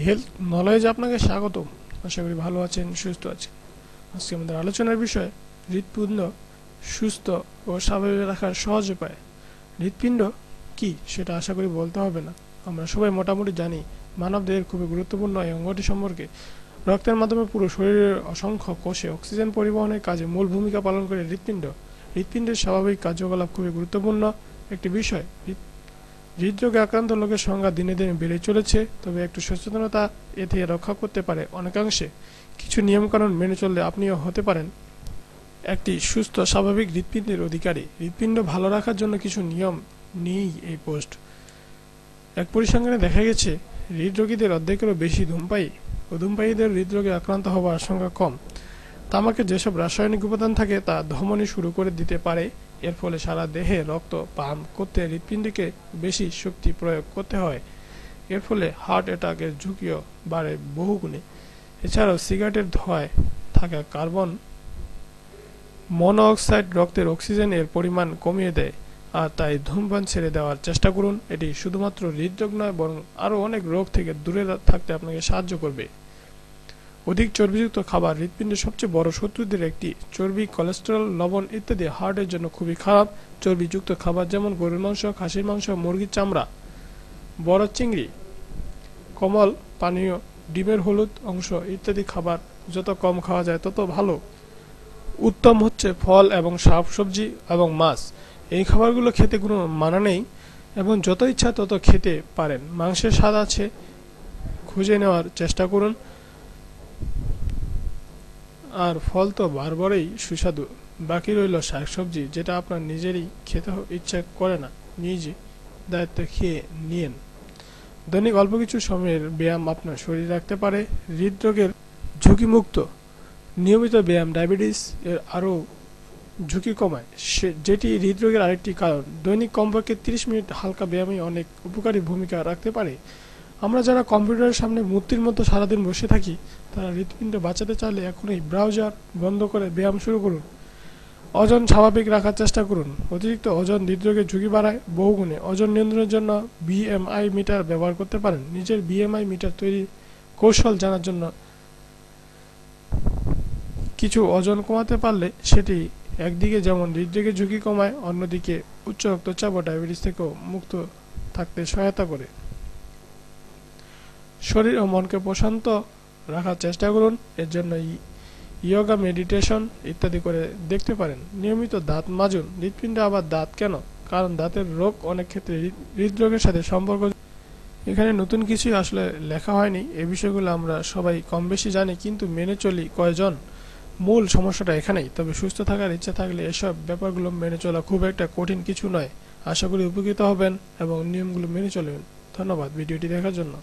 Health knowledge আপনাকে স্বাগত। আশা করি ভালো আছেন, সুস্থ আছেন। আজকে আমাদের আলোচনার বিষয় হৃৎপিণ্ড সুস্থ ও স্বাভাবিক রাখার সহজ উপায়। হৃৎপিণ্ড কি সেটা আশা করি বলতে হবে না, আমরা সবাই মোটামুটি জানি। মানবদেহের খুবই গুরুত্বপূর্ণ এই অঙ্গটি সম্পর্কে। রক্তের মাধ্যমে পুরো শরীরের অসংখ্য কোষে অক্সিজেন পরিবহনের কাজে মূল ভূমিকা পালন করে হৃৎপিণ্ড। হৃৎপিণ্ডের স্বাভাবিক কার্যকলাপ খুবই গুরুত্বপূর্ণ একটি বিষয়। হৃদরোগে আক্রান্ত লোকের সংখ্যা দিনে দিনে বেড়ে চলেছে, তবে একটু সচেতনতা এ থেকে রক্ষা করতে পারে অনেকাংশে। কিছু নিয়মকানুন মেনে চললে আপনিও হতে পারেন একটি সুস্থ স্বাভাবিক হৃৎপিণ্ডের অধিকারী। হৃৎপিণ্ড ভালো রাখার জন্য কিছু নিয়ম নিয়েই এই পোস্ট। এক পরিসংখ্যানে দেখা গেছে হৃদরোগীদের অর্ধেকেরও বেশি ধূমপায়ী ও ধূমপায়ীদের হৃদরোগে আক্রান্ত হওয়ার আশঙ্কা কম। তামাকে যেসব রাসায়নিক উপাদান থাকে তা ধমনী শুরু করে দিতে পারে। এর ফলে সারা দেহে রক্ত পাম্প করতে হৃৎপিণ্ডকে বেশি শক্তি প্রয়োগ করতে হয়। এর ফলে হার্ট অ্যাটাকের ঝুঁকিও বাড়ে বহুগুণে। এছাড়াও সিগারেটের ধোঁয়ায় থাকা কার্বন মনোঅক্সাইড রক্তের অক্সিজেনের পরিমাণ কমিয়ে দেয়, আর তাই ধূমপান ছেড়ে দেওয়ার চেষ্টা করুন। এটি শুধুমাত্র হৃদরোগ নয়, বরং আরও অনেক রোগ থেকে দূরে থাকতে আপনাকে সাহায্য করবে। অধিক চর্বিযুক্ত খাবার হৃৎপিণ্ডের সবচেয়ে বড় শত্রুদের একটি। চর্বি, কোলেস্টেরল, লবণ ইত্যাদি হার্টের জন্য খুবই খারাপ। চর্বিযুক্ত খাবার যেমন গরুর মাংস, খাসির মাংস, মুরগির চামড়া, বড় চিংড়ি, কোমল পানীয়, ডিমের হলুদ অংশ ইত্যাদি খাবার যত কম খাওয়া যায় তত ভালো। উত্তম হচ্ছে ফল এবং শাকসবজি এবং মাছ। এই খাবারগুলো খেতে কোনো মানা নেই এবং যত ইচ্ছা তত খেতে পারেন। মাংসের স্বাদ আছে খুঁজে নেওয়ার চেষ্টা করুন, আর ফল তো বারবারই সুস্বাদু। বাকি রইল শাকসবজি, যেটা আপনার নিজেরই খেতে ইচ্ছা করে না, নিজে দায়িত্ব খেয়ে নিয়েন। দৈনিক অল্প কিছু সময়ের ব্যায়াম আপনার শরীর রাখতে পারে হৃদরোগের ঝুঁকিমুক্ত। নিয়মিত ব্যায়াম ডায়াবেটিস এর আরও ঝুঁকি কমায়, যেটি হৃদরোগের আরেকটি কারণ। দৈনিক কমপক্ষে 30 মিনিট হালকা ব্যায়ামই অনেক উপকারী ভূমিকা রাখতে পারে। আমরা যারা কম্পিউটারের সামনে মূর্তির মতো সারাদিন বসে থাকি, তারা হৃৎপিণ্ড বাঁচাতে চাইলে এখনই ব্রাউজার বন্ধ করে ব্যায়াম শুরু করুন। ওজন স্বাভাবিক রাখার চেষ্টা করুন। অতিরিক্ত ওজন হৃদরোগের ঝুঁকি বাড়ায় বহুগুণে। ওজন নিয়ন্ত্রণের জন্য বিএমআই মিটার ব্যবহার করতে পারেন। নিজের বিএমআই মিটার তৈরির কৌশল জানার জন্য কিছু ওজন কমাতে পারলে সেটি একদিকে যেমন হৃদরোগের ঝুঁকি কমায়, অন্যদিকে উচ্চ রক্তচাপ ও ডায়াবেটিস থেকেও মুক্ত থাকতে সহায়তা করে। শরীর ও মনকে প্রশান্ত রাখার চেষ্টা করুন। এর জন্য ইয়োগা, মেডিটেশন ইত্যাদি করে দেখতে পারেন। নিয়মিত দাঁত মাজুন। হৃৎপিণ্ড আবার দাঁত কেন? কারণ দাঁতের রোগ অনেক ক্ষেত্রে হৃদরোগের সাথে সম্পর্ক। এখানে নতুন কিছুই আসলে লেখা হয়নি, এই বিষয়গুলো আমরা সবাই কম বেশি জানি, কিন্তু মেনে চলি কয়জন? মূল সমস্যাটা এখানেই। তবে সুস্থ থাকার ইচ্ছা থাকলে এসব ব্যাপারগুলো মেনে চলা খুব একটা কঠিন কিছু নয়। আশা করি উপকৃত হবেন এবং নিয়মগুলো মেনে চলবেন। ধন্যবাদ ভিডিওটি দেখার জন্য।